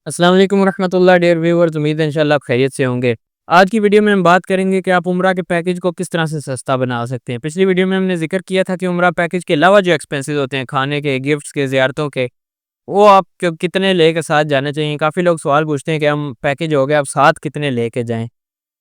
अस्सलाम वालेकुम रहमतुल्लाह डियर व्यूअर्स, उम्मीद है इंशाल्लाह आप खैरियत से होंगे। आज की वीडियो में हम बात करेंगे कि आप उम्रा के पैकेज को किस तरह से सस्ता बना सकते हैं। पिछली वीडियो में हमने जिक्र किया था कि उम्रा पैकेज के अलावा जो एक्सपेंसेस होते हैं, खाने के, गिफ्ट्स के, ज़ियारतों के, वो आप कितने लेके साथ जाने चाहिए। काफ़ी लोग सवाल पूछते हैं कि हम पैकेज हो गया, अब साथ कितने लेके जाएँ।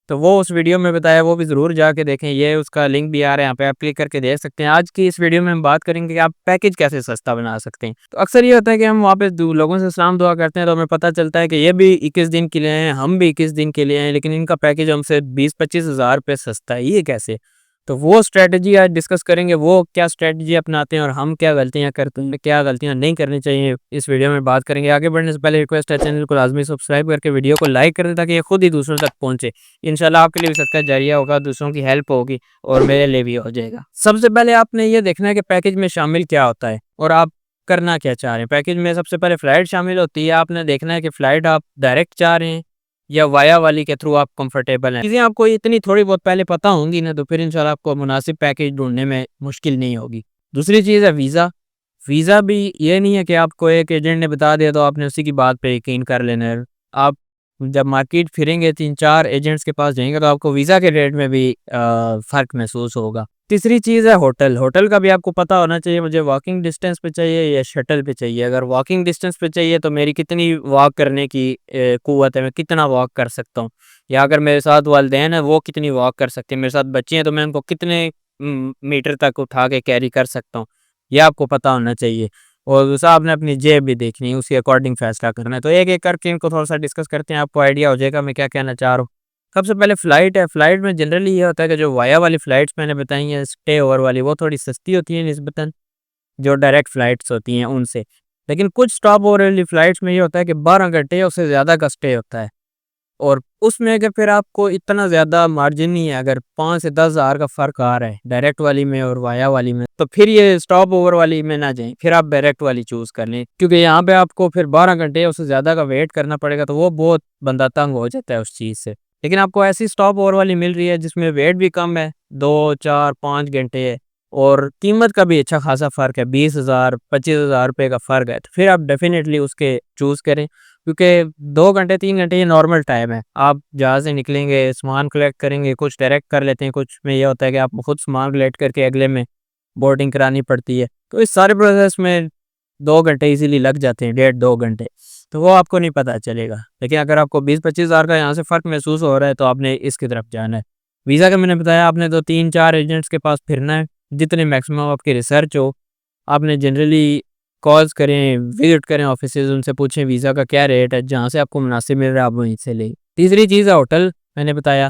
तो वो उस वीडियो में बताया, वो भी ज़रूर जाके देखें। ये उसका लिंक भी आ रहा है, यहाँ पे आप क्लिक करके देख सकते हैं। आज की इस वीडियो में हम बात करेंगे कि आप पैकेज कैसे सस्ता बना सकते हैं। तो अक्सर ये होता है कि हम वहाँ पे लोगों से सलाम दुआ करते हैं, तो हमें पता चलता है कि ये भी 21 दिन के लिए हैं, हम भी 21 दिन के लिए हैं, लेकिन इनका पैकेज हमसे 20-25 हज़ार रुपये सस्ता है। ये कैसे? तो वो स्ट्रैटेजी आज डिस्कस करेंगे, वो क्या स्ट्रैटेजी अपनाते हैं और हम क्या गलतियाँ करते हैं, क्या गलतियाँ नहीं करनी चाहिए, इस वीडियो में बात करेंगे। आगे बढ़ने से पहले रिक्वेस्ट है, चैनल को लाजमी सब्सक्राइब करके वीडियो को लाइक करें ताकि ये खुद ही दूसरों तक पहुँचे। इंशाल्लाह आपके लिए भी सदका जारिया होगा, दूसरों की हेल्प होगी और मेरे लिए भी हो जाएगा। सबसे पहले आपने ये देखना है कि पैकेज में शामिल क्या होता है और आप करना क्या चाह रहे हैं। पैकेज में सबसे पहले फ़्लाइट शामिल होती है। आपने देखना है कि फ़्लाइट आप डायरेक्ट चाह रहे हैं या वाया वाली के थ्रू आप कंफर्टेबल हैं। चीज़ें आपको इतनी थोड़ी बहुत पहले पता होंगी ना, तो फिर इंशाल्लाह आपको मुनासिब पैकेज ढूँढने में मुश्किल नहीं होगी। दूसरी चीज़ है वीज़ा। वीज़ा भी ये नहीं है कि आपको एक एजेंट ने बता दिया तो आपने उसी की बात पे यकीन कर लेना है। आप जब मार्केट फिरेंगे, 3-4 एजेंट्स के पास जाएँगे, तो आपको वीज़ा के रेट में भी फ़र्क महसूस होगा। तीसरी चीज़ है होटल। होटल का भी आपको पता होना चाहिए, मुझे वॉकिंग डिस्टेंस पे चाहिए या शटल पे चाहिए। अगर वॉकिंग डिस्टेंस पे चाहिए तो मेरी कितनी वॉक करने की क़ुव्वत है, मैं कितना वॉक कर सकता हूँ, या अगर मेरे साथ वालिदैन हैं वो कितनी वॉक कर सकते हैं, मेरे साथ बच्चे हैं तो मैं उनको कितने मीटर तक उठा के कैरी कर सकता हूँ, ये आपको पता होना चाहिए। और दूसरा आपने अपनी जेब भी देखनी है, उसके अकॉर्डिंग फ़ैसला करना है। तो एक-एक करके इनको थोड़ा-सा डिस्कस करते हैं, आपको आइडिया हो जाएगा मैं क्या कहना चाह रहा हूँ। सबसे पहले फ़्लाइट है। फ़्लाइट में जनरली ये होता है कि जो वाया वाली फ़्लाइट्स मैंने बताई हैं, स्टे ओवर वाली, वो थोड़ी सस्ती होती हैं निस्बतन जो डायरेक्ट फ़्लाइट्स होती हैं उनसे। लेकिन कुछ स्टॉप ओवर वाली फ़्लाइट्स में ये होता है कि 12 घंटे या उससे ज़्यादा का स्टे होता है। और उसमें अगर फिर आपको इतना ज़्यादा मार्जिन नहीं है, अगर 5 से 10 हज़ार का फ़र्क आ रहा है डायरेक्ट वाली में और वाया वाली में, तो फिर ये स्टॉप ओवर वाली में ना जाएँ, फिर आप डायरेक्ट वाली चूज़ कर लें। क्योंकि यहाँ पे आपको फिर 12 घंटे या उससे ज़्यादा का वेट करना पड़ेगा, तो वो बहुत बंदा तंग हो जाता है उस चीज़ से। लेकिन आपको ऐसी स्टॉप ओवर वाली मिल रही है जिसमें वेट भी कम है, 2, 4, 5 घंटे है और कीमत का भी अच्छा खासा फ़र्क है, 20,000 25,000 रुपए का फ़र्क है, तो फिर आप डेफ़िनेटली उसके चूज़ करें। क्योंकि 2 घंटे 3 घंटे ये नॉर्मल टाइम है। आप जहाँ से निकलेंगे, सामान कलेक्ट करेंगे, कुछ डायरेक्ट कर लेते हैं, कुछ में ये होता है कि आपको खुद सामान कलेक्ट करके अगले में बोर्डिंग करानी पड़ती है। तो इस सारे प्रोसेस में 2 घंटे ईज़िली लग जाते हैं, डेढ़ 2 घंटे। तो वो आपको नहीं पता चलेगा। लेकिन अगर आपको 20-25 हज़ार का यहाँ से फ़र्क महसूस हो रहा है, तो आपने इसकी तरफ जाना है। वीज़ा का मैंने बताया, आपने तो 3-4 एजेंट्स के पास फिरना है, जितने मैक्सिमम आपकी रिसर्च हो। आपने जनरली कॉल्स करें, विज़िट करें ऑफ़िसेज़, उनसे पूछें वीज़ा का क्या रेट है, जहाँ से आपको मुनासिब मिल रहा है आप वहीं से लें। तीसरी चीज़ है होटल। मैंने बताया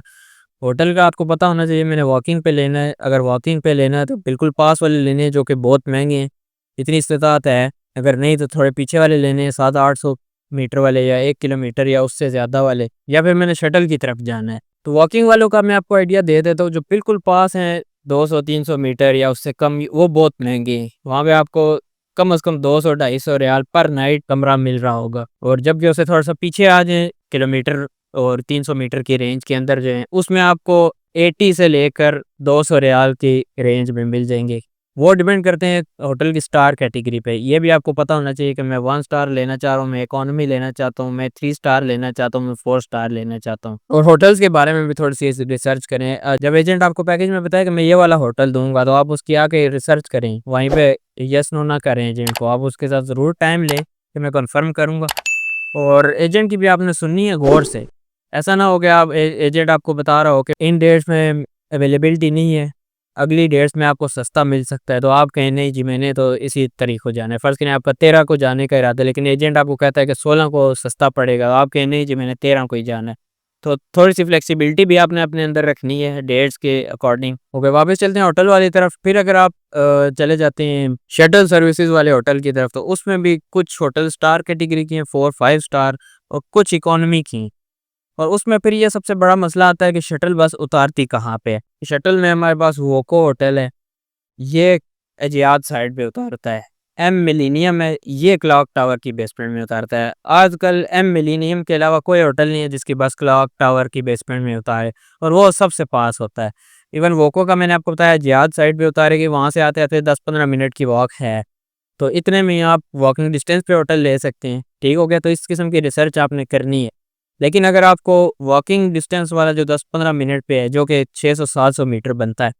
होटल का आपको पता होना चाहिए, मैंने वॉकिंग पे लेना है। अगर वॉकिंग पे लेना है तो बिल्कुल पास वाले लेने हैं जो कि बहुत महँगे हैं, इतनी इस्तिताअत है। अगर नहीं तो थोड़े पीछे वाले लेने हैं, 700-800 मीटर वाले या 1 किलोमीटर या उससे ज़्यादा वाले, या फिर मैंने शटल की तरफ जाना है। तो वॉकिंग वालों का मैं आपको आइडिया दे देता हूँ, जो बिल्कुल पास हैं 200-300 मीटर या उससे कम, वो बहुत महँगे हैं। वहाँ पे आपको कम से कम 200-250 रियाल पर नाइट कमरा मिल रहा होगा। और जब भी उससे थोड़ा-सा पीछे आ जाएँ किलोमीटर और 300 मीटर की रेंज के अंदर जो है, उसमें आपको 80 से लेकर 200 रियाल की रेंज में मिल जाएँगे। वो डिपेंड करते हैं होटल की स्टार कैटेगरी पे। ये भी आपको पता होना चाहिए कि मैं 1 स्टार लेना चाह रहा हूँ, मैं इकोनॉमी लेना चाहता हूँ, मैं 3 स्टार लेना चाहता हूँ, मैं 4 स्टार लेना चाहता हूँ। और होटल्स के बारे में भी थोड़ी-सी रिसर्च करें। जब एजेंट आपको पैकेज में बताए कि मैं ये वाला होटल दूँगा, तो आप उसकी आके रिसर्च करें। वहीं पे येस नो ना करें एजेंट को, आप उसके साथ ज़रूर टाइम लें कि मैं कन्फर्म करूँगा। और एजेंट की भी आपने सुननी है गौर से। ऐसा ना हो कि आप एजेंट आपको बता रहा हो कि इन डेट्स में अवेलेबिलिटी नहीं है, अगली डेट्स में आपको सस्ता मिल सकता है, तो आप कहें नहीं जी मैंने तो इसी तारीख को जाना है। फ़र्ज़ करें आपका 13 को जाने का इरादा है, लेकिन एजेंट आपको कहता है कि 16 को सस्ता पड़ेगा, तो आप कहें नहीं जी मैंने 13 को ही जाना है। तो थोड़ी-सी फ्लेक्सिबिलिटी भी आपने अपने अंदर रखनी है डेट्स के अकॉर्डिंग। ओके, वापस चलते हैं होटल वाली तरफ। फिर अगर आप चले जाते हैं शटल सर्विसेज़ वाले होटल की तरफ, तो उसमें भी कुछ होटल स्टार कैटेगरी की हैं, 4-5 स्टार, और कुछ इकोनॉमी की। और उसमें फिर ये सबसे बड़ा मसला आता है कि शटल बस उतारती कहाँ पे है। शटल में हमारे पास वोको होटल है, ये एजियाद साइड पे उतारता है। एम मिलेनियम है, ये क्लॉक टावर की बेसमेंट में उतारता है। आजकल एम मिलेनियम के अलावा कोई होटल नहीं है जिसकी बस क्लॉक टावर की बेसमेंट में उतारे, और वो सबसे पास होता है। इवन वोको का मैंने आपको बताया जियाद साइड पे उतारेगी, वहाँ से आते-आते 10-15 मिनट की वॉक है। तो इतने में आप वॉकिंग डिस्टेंस पे होटल ले सकते हैं। ठीक हो गया, तो इस किस्म की रिसर्च आपने करनी है। लेकिन अगर आपको वॉकिंग डिस्टेंस वाला जो 10-15 मिनट पे है, जो कि 600-700 मीटर बनता है,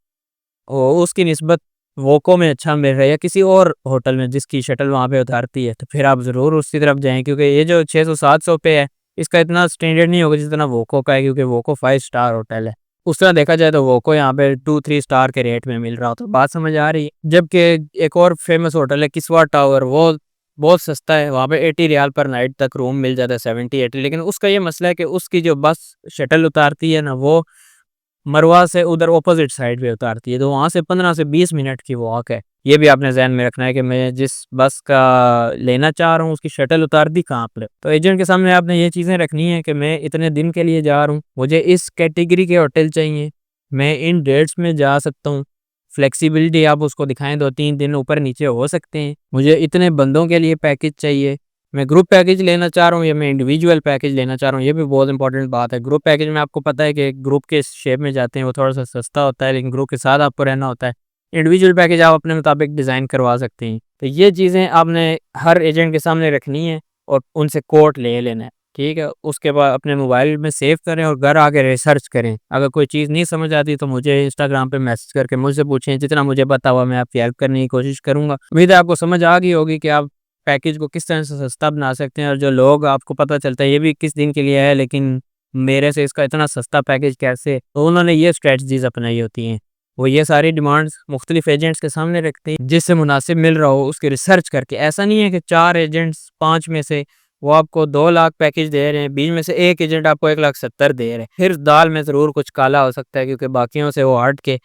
वो उसकी निस्बत वोको में अच्छा मिल रहा है या किसी और होटल में जिसकी शटल वहाँ पे उतारती है, तो फिर आप ज़रूर उसकी तरफ जाएँ, क्योंकि ये जो 600-700 पे है, इसका इतना स्टैंडर्ड नहीं होगा जितना वोको का है, क्योंकि वोको 5 स्टार होटल है। उस तरह देखा जाए तो वोको यहाँ पे 2-3 स्टार के रेट में मिल रहा हो, तो बात समझ आ रही है। जबकि एक और फेमस होटल है किस्वा टावर, वो बहुत सस्ता है, वहाँ पे 80 रियाल पर नाइट तक रूम मिल जाता है, 70-80। लेकिन उसका ये मसला है कि उसकी जो बस शटल उतारती है ना, वो मरवा से उधर ऑपोजिट साइड पे उतारती है, तो वहाँ से 15 से 20 मिनट की वॉक है। ये भी आपने ज़हन में रखना है कि मैं जिस बस का लेना चाह रहा हूँ उसकी शटल उतारती कहाँ पर है। तो एजेंट के सामने आपने ये चीज़ें रखनी है कि मैं इतने दिन के लिए जा रहा हूँ, मुझे इस कैटेगरी के होटल चाहिए, मैं इन डेट्स में जा सकता हूँ। फ्लेक्सिबिलिटी आप उसको दिखाएं, 2-3 दिन ऊपर नीचे हो सकते हैं। मुझे इतने बंदों के लिए पैकेज चाहिए, मैं ग्रुप पैकेज लेना चाह रहा हूँ या मैं इंडिविजुअल पैकेज लेना चाह रहा हूँ, ये भी बहुत इंपॉर्टेंट बात है। ग्रुप पैकेज में आपको पता है कि ग्रुप के शेप में जाते हैं, वो थोड़ा सा सस्ता होता है, लेकिन ग्रुप के साथ आपको रहना होता है। इंडिविजुअल पैकेज आप अपने मुताबिक डिज़ाइन करवा सकते हैं। तो ये चीज़ें आपने हर एजेंट के सामने रखनी है और उनसे कोट ले लेना है। ठीक है, उसके बाद अपने मोबाइल में सेव करें और घर आके रिसर्च करें। अगर कोई चीज़ नहीं समझ आती तो मुझे इंस्टाग्राम पे मैसेज करके मुझसे पूछें, जितना मुझे पता हुआ मैं आपकी हेल्प करने की कोशिश करूँगा। उम्मीद है आपको समझ आ गई होगी कि आप पैकेज को किस तरह से सस्ता बना सकते हैं, और जो लोग आपको पता चलता है ये भी किस दिन के लिए है, लेकिन मेरे से इसका इतना सस्ता पैकेज कैसे, तो उन्होंने ये स्ट्रेटजीज अपनाई होती हैं। वो ये सारी डिमांड्स मुख्तलिफ एजेंट्स के सामने रखते हैं, जिससे मुनासिब मिल रहा हो उसकी रिसर्च करके। ऐसा नहीं है कि 4 एजेंट्स 5 में से वो आपको 2 लाख पैकेज दे रहे हैं, बीच में से एक एजेंट आपको 1,70,000 दे रहे हैं, फिर दाल में ज़रूर कुछ काला हो सकता है, क्योंकि बाकियों से वो हट के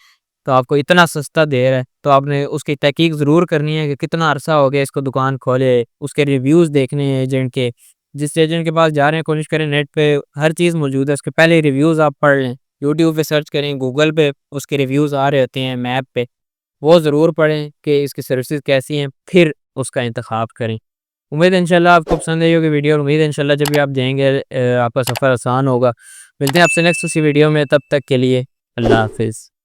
तो आपको इतना सस्ता दे रहा है। तो आपने उसकी तहकीक ज़रूर करनी है कि कितना अरसा हो गया इसको दुकान खोले, उसके रिव्यूज़ देखने हैं एजेंट के। जिस एजेंट के पास जा रहे हैं कोशिश करें नेट पे हर चीज़ मौजूद है, उसके पहले रिव्यूज़ आप पढ़ लें, यूट्यूब पे सर्च करें, गूगल पे उसके रिव्यूज़ आ रहे होते हैं मैप पे, वो ज़रूर पढ़ें कि इसकी सर्विसेज़ कैसी हैं, फिर उसका इंतखाब करें। उम्मीद है इंशाल्लाह आपको पसंद आई होगी वीडियो, और उम्मीद है इंशाल्लाह जब भी आप जाएँगे आपका सफ़र आसान होगा। मिलते हैं आपसे नेक्स्ट उसी वीडियो में, तब तक के लिए अल्लाह हाफ़िज़।